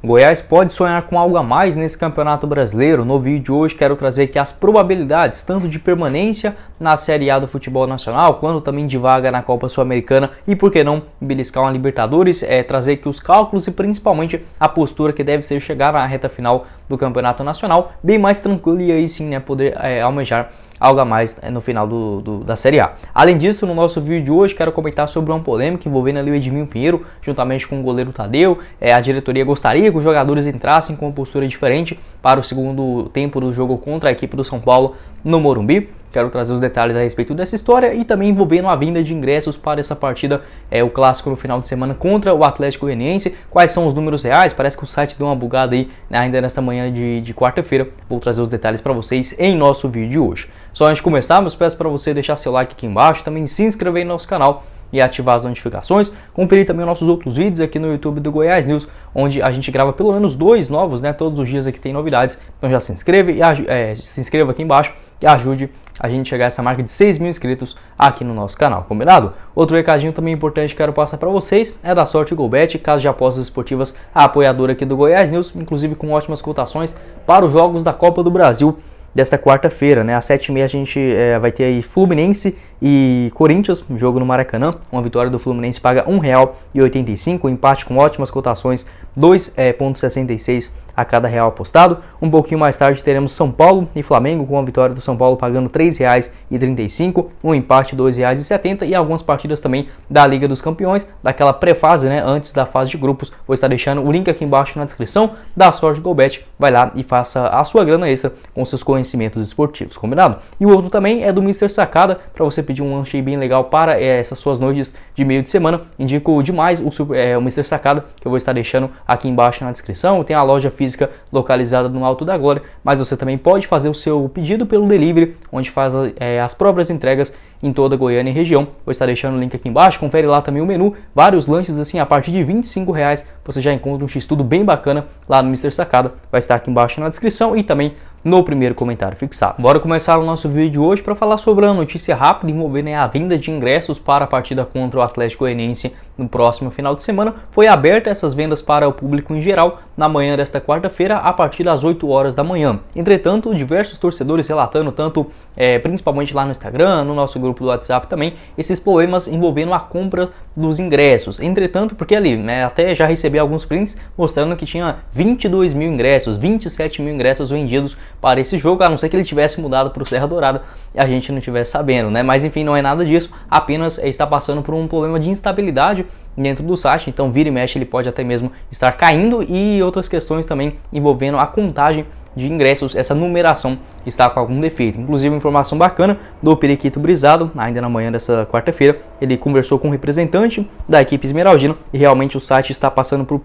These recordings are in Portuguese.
Goiás pode sonhar com algo a mais nesse Campeonato Brasileiro. No vídeo de hoje quero trazer aqui as probabilidades tanto de permanência na Série A do futebol nacional, quanto também de vaga na Copa Sul-Americana e, por que não, beliscar uma Libertadores, trazer aqui os cálculos e principalmente a postura que deve ser chegar na reta final do Campeonato Nacional, bem mais tranquilo e aí sim, né, poder almejar algo a mais no final da Série A. Além disso, no nosso vídeo de hoje, quero comentar sobre uma polêmica envolvendo ali o Edminho Pinheiro, juntamente com o goleiro Tadeu. A diretoria gostaria que os jogadores entrassem com uma postura diferente para o segundo tempo do jogo contra a equipe do São Paulo no Morumbi. Quero trazer os detalhes a respeito dessa história e também envolvendo a venda de ingressos para essa partida, o clássico no final de semana contra o Atlético Goianiense. Quais são os números reais? Parece que o site deu uma bugada aí, né, ainda nesta manhã de quarta-feira. Vou trazer os detalhes para vocês em nosso vídeo de hoje. Só antes de começarmos, peço para você deixar seu like aqui embaixo, também se inscrever no nosso canal e ativar as notificações, conferir também nossos outros vídeos aqui no YouTube do Goiás News, onde a gente grava pelo menos 2 novos, né? Todos os dias aqui tem novidades, então já se inscreve e se inscreva aqui embaixo e ajude a gente chegar a essa marca de 6 mil inscritos aqui no nosso canal, combinado? Outro recadinho também importante que quero passar para vocês é da Sorte Golbet, casa de apostas esportivas, a apoiadora aqui do Goiás News, inclusive com ótimas cotações para os jogos da Copa do Brasil desta quarta-feira, né? Às 7h30 a gente vai ter aí Fluminense e Corinthians, jogo no Maracanã. Uma vitória do Fluminense paga R$ 1,85, um empate com ótimas cotações, 2,66 a cada real apostado. Um pouquinho mais tarde teremos São Paulo e Flamengo, com a vitória do São Paulo pagando R$ 3,35, um empate R$ 2,70 e algumas partidas também da Liga dos Campeões, daquela pré-fase, né, antes da fase de grupos. Vou estar deixando o link aqui embaixo na descrição da Sorte Golbet. Vai lá e faça a sua grana extra com seus conhecimentos esportivos, combinado? E o outro também é do Mr. Sacada, para você pedir um lanche bem legal para essas suas noites de meio de semana. Indico demais o Mr. Sacada, que eu vou estar deixando aqui embaixo na descrição. Tem a loja física localizada no Alto da Glória, mas você também pode fazer o seu pedido pelo delivery, onde faz as próprias entregas em toda a Goiânia e região. Vou estar deixando o link aqui embaixo, confere lá também o menu, vários lanches assim, a partir de R$ 25 você já encontra um x-tudo bem bacana lá no Mr. Sacada, vai estar aqui embaixo na descrição e também no primeiro comentário fixado. Bora começar o nosso vídeo de hoje para falar sobre uma notícia rápida envolvendo a venda de ingressos para a partida contra o Atlético Goianiense no próximo final de semana. Foi aberta essas vendas para o público em geral na manhã desta quarta-feira a partir das 8 horas da manhã. Entretanto, diversos torcedores relatando, tanto principalmente lá no Instagram, no nosso grupo do WhatsApp também, esses problemas envolvendo a compra dos ingressos. Entretanto, porque ali, né, até já recebi alguns prints mostrando que tinha 22 mil ingressos, 27 mil ingressos vendidos para esse jogo, a não ser que ele tivesse mudado para o Serra Dourada e a gente não estivesse sabendo, né? Mas enfim, não é nada disso, apenas está passando por um problema de instabilidade dentro do site, então vira e mexe ele pode até mesmo estar caindo e outras questões também envolvendo a contagem de ingressos, essa numeração está com algum defeito. Inclusive, informação bacana do Periquito Brisado, ainda na manhã dessa quarta-feira, ele conversou com um representante da equipe esmeraldina e realmente o site está passando por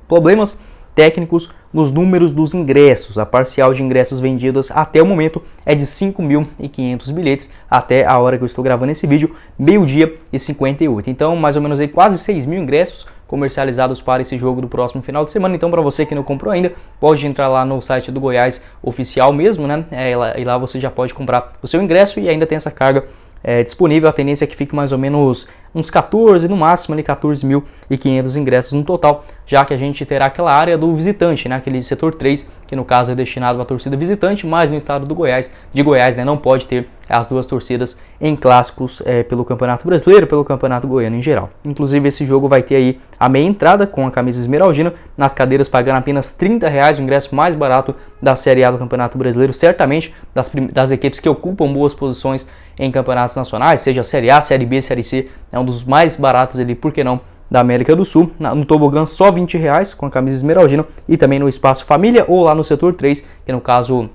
problemas técnicos nos números dos ingressos. A parcial de ingressos vendidos até o momento é de 5.500 bilhetes, até a hora que eu estou gravando esse vídeo, 12h58. Então, mais ou menos aí, quase 6 mil ingressos comercializados para esse jogo do próximo final de semana. Então, para você que não comprou ainda, pode entrar lá no site do Goiás oficial mesmo, né? E lá você já pode comprar o seu ingresso e ainda tem essa carga disponível. A tendência é que fique mais ou menos uns 14, no máximo ali 14.500 ingressos no total, já que a gente terá aquela área do visitante, né, aquele setor 3, que no caso é destinado à torcida visitante, mas no estado do Goiás, né, não pode ter as duas torcidas em clássicos pelo Campeonato Brasileiro, pelo Campeonato Goiano em geral. Inclusive esse jogo vai ter aí a meia entrada com a camisa esmeraldina, nas cadeiras pagando apenas R$ 30, o ingresso mais barato da Série A do Campeonato Brasileiro, certamente das equipes que ocupam boas posições em campeonatos nacionais, seja Série A, Série B, Série C, é um dos mais baratos ali, por que não, da América do Sul. No tobogã só R$ 20 com a camisa esmeraldina e também no espaço família ou lá no setor 3, que no caso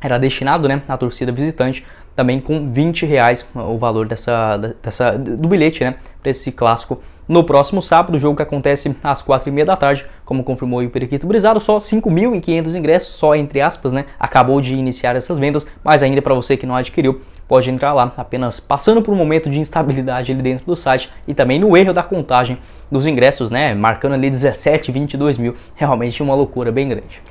era destinado, né, à torcida visitante, também com R$ 20 o valor do bilhete, né, para esse clássico no próximo sábado, o jogo que acontece às 4h30 da tarde, como confirmou o Periquito Brisado. Só 5.500 ingressos, só entre aspas, né, acabou de iniciar essas vendas, mas ainda para você que não adquiriu, pode entrar lá, apenas passando por um momento de instabilidade ali dentro do site e também no erro da contagem dos ingressos, né, marcando ali 17, 22 mil, realmente uma loucura bem grande.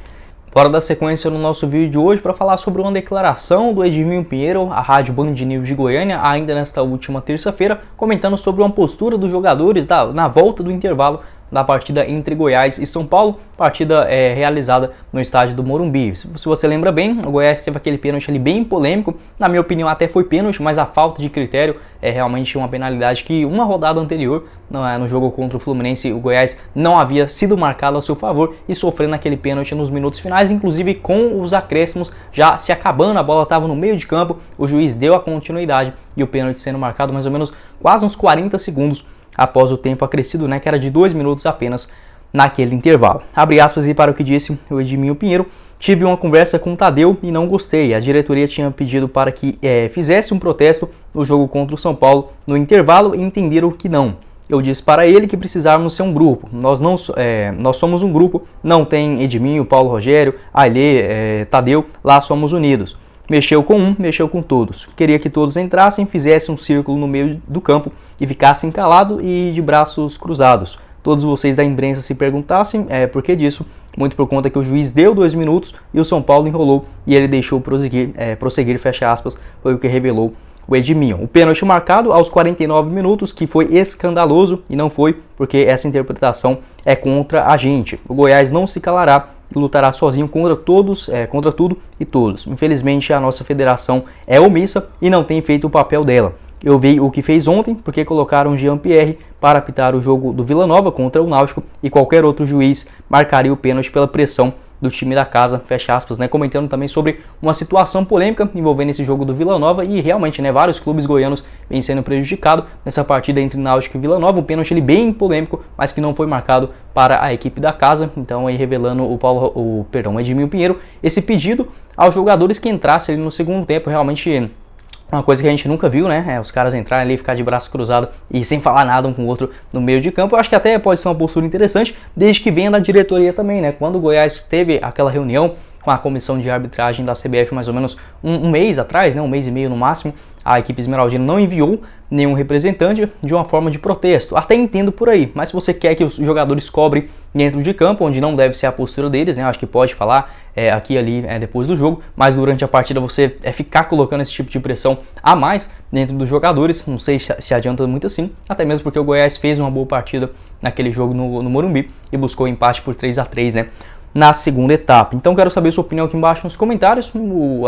Bora dar sequência no nosso vídeo de hoje para falar sobre uma declaração do Edminho Pinheiro, à Rádio Band News de Goiânia, ainda nesta última terça-feira, comentando sobre uma postura dos jogadores na volta do intervalo da partida entre Goiás e São Paulo, partida realizada no estádio do Morumbi. Se você lembra bem, o Goiás teve aquele pênalti ali bem polêmico, na minha opinião até foi pênalti, mas a falta de critério é realmente uma penalidade que uma rodada anterior, no jogo contra o Fluminense, o Goiás não havia sido marcado ao seu favor e sofrendo aquele pênalti nos minutos finais, inclusive com os acréscimos já se acabando, a bola estava no meio de campo, o juiz deu a continuidade e o pênalti sendo marcado mais ou menos quase uns 40 segundos após o tempo acrescido, que era de 2 minutos apenas naquele intervalo. Abre aspas aí para o que disse o Edminho Pinheiro. Tive uma conversa com o Tadeu e não gostei. A diretoria tinha pedido para que fizesse um protesto no jogo contra o São Paulo no intervalo e entenderam que não. Eu disse para ele que precisávamos ser um grupo. Nós somos um grupo, não tem Edminho, Paulo Rogério, Ailê, Tadeu, lá somos unidos. Mexeu com um, mexeu com todos. Queria que todos entrassem, fizessem um círculo no meio do campo e ficassem calados e de braços cruzados. Todos vocês da imprensa se perguntassem por que disso, muito por conta que o juiz deu 2 minutos e o São Paulo enrolou e ele deixou prosseguir, fecha aspas, foi o que revelou o Edminho. O pênalti marcado aos 49 minutos, que foi escandaloso e não foi porque essa interpretação é contra a gente. O Goiás não se calará e lutará sozinho contra todos, contra tudo e todos. Infelizmente a nossa federação é omissa e não tem feito o papel dela. Eu vi o que fez ontem, porque colocaram Jean-Pierre para apitar o jogo do Vila Nova contra o Náutico e qualquer outro juiz marcaria o pênalti pela pressão do time da casa, fecha aspas, comentando também sobre uma situação polêmica envolvendo esse jogo do Vila Nova e realmente, vários clubes goianos vêm sendo prejudicados nessa partida entre Náutico e Vila Nova, um pênalti bem polêmico, mas que não foi marcado para a equipe da casa, então aí revelando o Edminho Pinheiro, esse pedido aos jogadores que entrassem ali no segundo tempo, realmente uma coisa que a gente nunca viu, os caras entrarem ali, ficar de braço cruzado e sem falar nada um com o outro no meio de campo. Eu acho que até pode ser uma postura interessante, desde que venha da diretoria também, Quando o Goiás teve aquela reunião com a comissão de arbitragem da CBF mais ou menos um mês atrás, um mês e meio no máximo, a equipe esmeraldina não enviou nenhum representante de uma forma de protesto. Até entendo por aí, mas se você quer que os jogadores cobrem dentro de campo, onde não deve ser a postura deles, acho que pode falar aqui e ali depois do jogo, mas durante a partida você ficar colocando esse tipo de pressão a mais dentro dos jogadores, não sei se adianta muito assim, até mesmo porque o Goiás fez uma boa partida naquele jogo no Morumbi e buscou o empate por 3-3, na segunda etapa. Então quero saber sua opinião aqui embaixo nos comentários,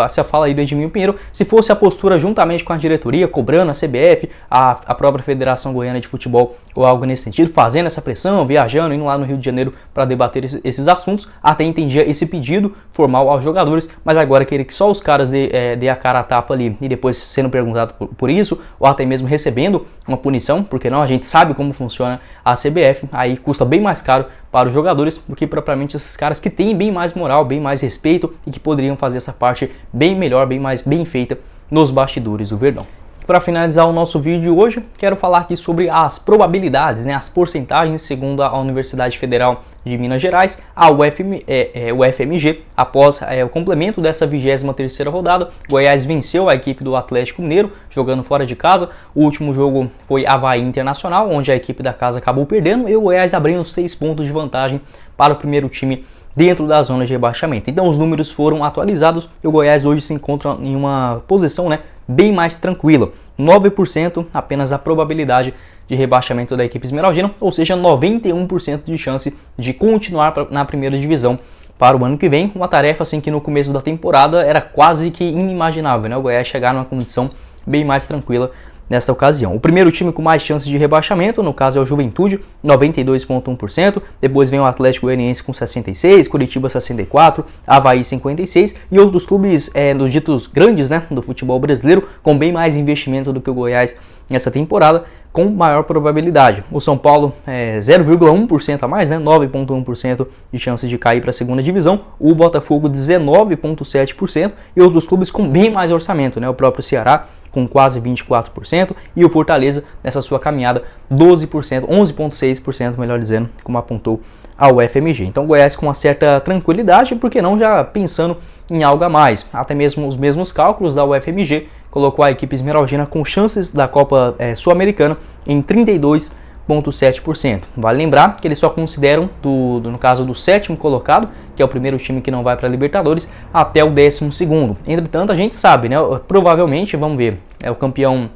essa fala aí do Edminho Pinheiro, se fosse a postura juntamente com a diretoria, cobrando a CBF, a própria Federação Goiana de Futebol ou algo nesse sentido, fazendo essa pressão, viajando, indo lá no Rio de Janeiro para debater esses assuntos, até entendia esse pedido formal aos jogadores, mas agora querer que só os caras dê a cara a tapa ali e depois sendo perguntado por isso, ou até mesmo recebendo uma punição, porque não, a gente sabe como funciona a CBF, aí custa bem mais caro para os jogadores do que propriamente esses caras que têm bem mais moral, bem mais respeito e que poderiam fazer essa parte bem melhor, bem feita nos bastidores do Verdão. Para finalizar o nosso vídeo de hoje, quero falar aqui sobre as probabilidades, as porcentagens segundo a Universidade Federal de Minas Gerais, a UFMG, após o complemento dessa 23ª rodada. Goiás venceu a equipe do Atlético Mineiro, jogando fora de casa. O último jogo foi Avaí Internacional, onde a equipe da casa acabou perdendo e o Goiás abrindo 6 pontos de vantagem para o primeiro time dentro da zona de rebaixamento. Então os números foram atualizados e o Goiás hoje se encontra em uma posição bem mais tranquila. 9% apenas a probabilidade de rebaixamento da equipe esmeraldina, ou seja, 91% de chance de continuar na primeira divisão para o ano que vem. Uma tarefa assim que no começo da temporada era quase que inimaginável, o Goiás chegar numa condição bem mais tranquila nesta ocasião. O primeiro time com mais chances de rebaixamento, no caso é o Juventude, 92,1%, depois vem o Atlético Goianiense com 66%, Curitiba 64%, Avaí 56% e outros clubes dos ditos grandes do futebol brasileiro, com bem mais investimento do que o Goiás nessa temporada, com maior probabilidade. O São Paulo 0,1% a mais, 9,1% de chances de cair para a segunda divisão, o Botafogo 19,7% e outros clubes com bem mais orçamento, o próprio Ceará com quase 24%, e o Fortaleza, nessa sua caminhada, 12%, 11,6%, melhor dizendo, como apontou a UFMG. Então, Goiás com uma certa tranquilidade, porque não já pensando em algo a mais. Até mesmo os mesmos cálculos da UFMG colocou a equipe esmeraldina com chances da Copa Sul-Americana em 32,7%. Vale lembrar que eles só consideram, no caso do 7º colocado, que é o primeiro time que não vai para a Libertadores, até o 12º. Entretanto, a gente sabe, provavelmente, vamos ver, o campeão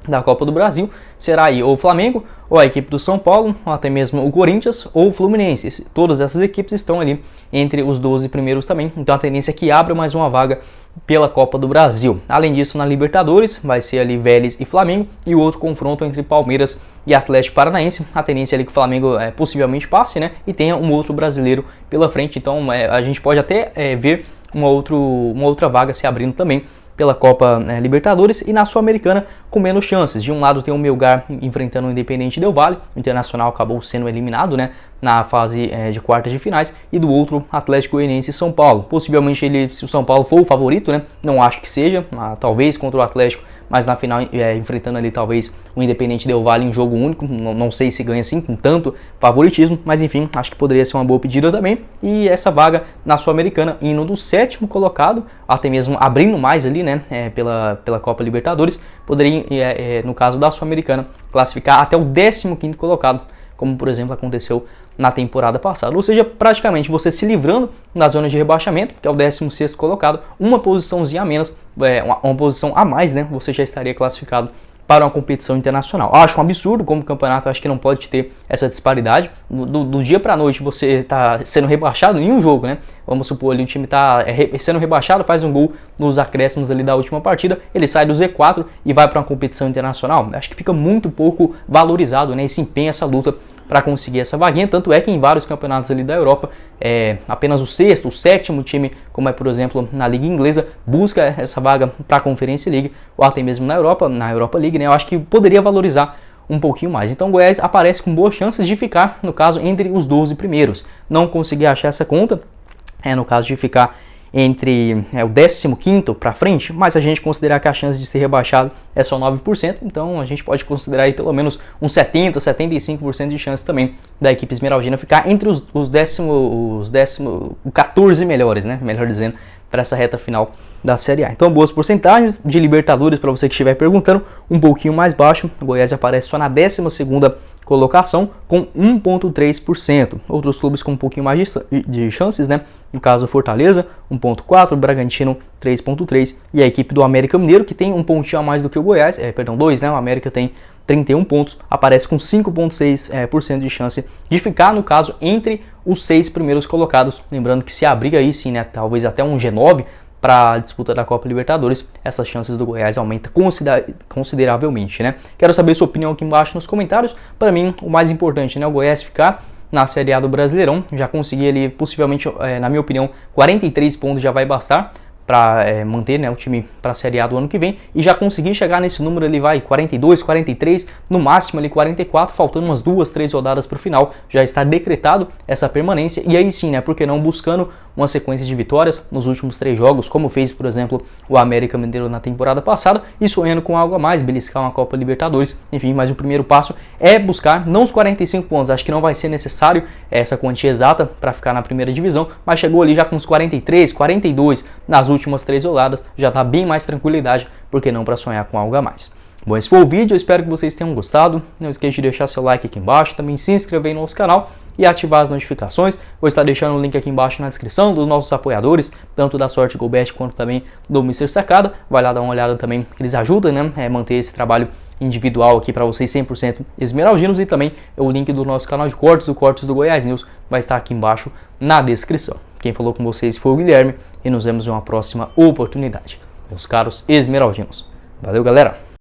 da Copa do Brasil será aí ou o Flamengo, ou a equipe do São Paulo, ou até mesmo o Corinthians ou o Fluminense. Todas essas equipes estão ali entre os 12 primeiros também, então a tendência é que abra mais uma vaga pela Copa do Brasil. Além disso, na Libertadores vai ser ali Vélez e Flamengo, e o outro confronto entre Palmeiras e Atlético Paranaense. A tendência é ali que o Flamengo possivelmente passe, né, e tenha um outro brasileiro pela frente, então a gente pode até ver uma outra vaga se abrindo também pela Copa Libertadores, e na Sul-Americana com menos chances. De um lado tem o Melgar enfrentando o Independente Del Valle, o Internacional acabou sendo eliminado, né, na fase de quartas de finais, e do outro Atlético Goianiense e São Paulo. Possivelmente se o São Paulo for o favorito, né, não acho que seja, talvez contra o Atlético, mas na final enfrentando ali talvez o Independente Del Valle em jogo único, não sei se ganha assim com tanto favoritismo, mas enfim, acho que poderia ser uma boa pedida também. E essa vaga na Sul-Americana indo do 7º colocado, até mesmo abrindo mais ali, né, pela Copa Libertadores, poderia, no caso da Sul-Americana, classificar até o 15º colocado, como por exemplo aconteceu na temporada passada. Ou seja, praticamente você se livrando da zona de rebaixamento, que é o 16º colocado, uma posiçãozinha a menos, uma posição a mais, né? Você já estaria classificado para uma competição internacional. Acho um absurdo como campeonato, acho que não pode ter essa disparidade. Do dia para a noite você está sendo rebaixado em um jogo, né? Vamos supor ali o time está sendo rebaixado, faz um gol nos acréscimos ali da última partida, ele sai do Z4 e vai para uma competição internacional. Acho que fica muito pouco valorizado, né, esse empenho, essa luta para conseguir essa vaguinha, tanto é que em vários campeonatos ali da Europa, apenas o 6º, o 7º time, como é por exemplo na Liga Inglesa, busca essa vaga para a Conference League, ou até mesmo na Europa League, né, eu acho que poderia valorizar um pouquinho mais. Então o Goiás aparece com boas chances de ficar, no caso, entre os 12 primeiros. Não consegui achar essa conta, no caso de ficar entre o 15º para frente, mas a gente considerar que a chance de ser rebaixado é só 9%, então a gente pode considerar aí pelo menos uns 70, 75% de chance também da equipe esmeraldina ficar entre os 14 melhores, né, melhor dizendo, para essa reta final da Série A. Então boas porcentagens de Libertadores, para você que estiver perguntando, um pouquinho mais baixo, o Goiás aparece só na 12ª colocação com 1,3%. Outros clubes com um pouquinho mais de chances, né? No caso, Fortaleza, 1,4%, Bragantino, 3,3%, e a equipe do América Mineiro, que tem um pontinho a mais do que o Goiás, dois, né? O América tem 31 pontos, aparece com 5,6% de chance de ficar, no caso, entre os 6 primeiros colocados. Lembrando que se abrir aí sim, né? Talvez até um G9 para a disputa da Copa Libertadores, essas chances do Goiás aumentam consideravelmente, né? Quero saber sua opinião aqui embaixo nos comentários. Para mim, o mais importante, né, o Goiás ficar na Série A do Brasileirão, já conseguir ali, possivelmente, na minha opinião, 43 pontos já vai bastar para manter, né, o time para a Série A do ano que vem, e já conseguir chegar nesse número, ele vai 42, 43, no máximo ali 44, faltando umas 2, 3 rodadas para o final, já está decretado essa permanência, e aí sim, né, por que não buscando uma sequência de vitórias nos últimos 3 jogos, como fez, por exemplo, o América Mineiro na temporada passada, e sonhando com algo a mais, beliscar uma Copa Libertadores, enfim, mas o primeiro passo é buscar, não os 45 pontos, acho que não vai ser necessário essa quantia exata para ficar na primeira divisão, mas chegou ali já com os 43, 42 nas últimas 3 rodadas, já está bem mais tranquilidade, porque não para sonhar com algo a mais. Bom, esse foi o vídeo, eu espero que vocês tenham gostado, não esqueça de deixar seu like aqui embaixo, também se inscrever no nosso canal e ativar as notificações. Vou estar deixando o link aqui embaixo na descrição dos nossos apoiadores, tanto da Sorte GoBet quanto também do Mr. Sacada. Vai lá dar uma olhada também, que eles ajudam, né, manter esse trabalho individual aqui para vocês 100% esmeraldinos, e também o link do nosso canal de cortes, o Cortes do Goiás News, vai estar aqui embaixo na descrição. Quem falou com vocês foi o Guilherme e nos vemos em uma próxima oportunidade, meus caros esmeraldinos. Valeu, galera!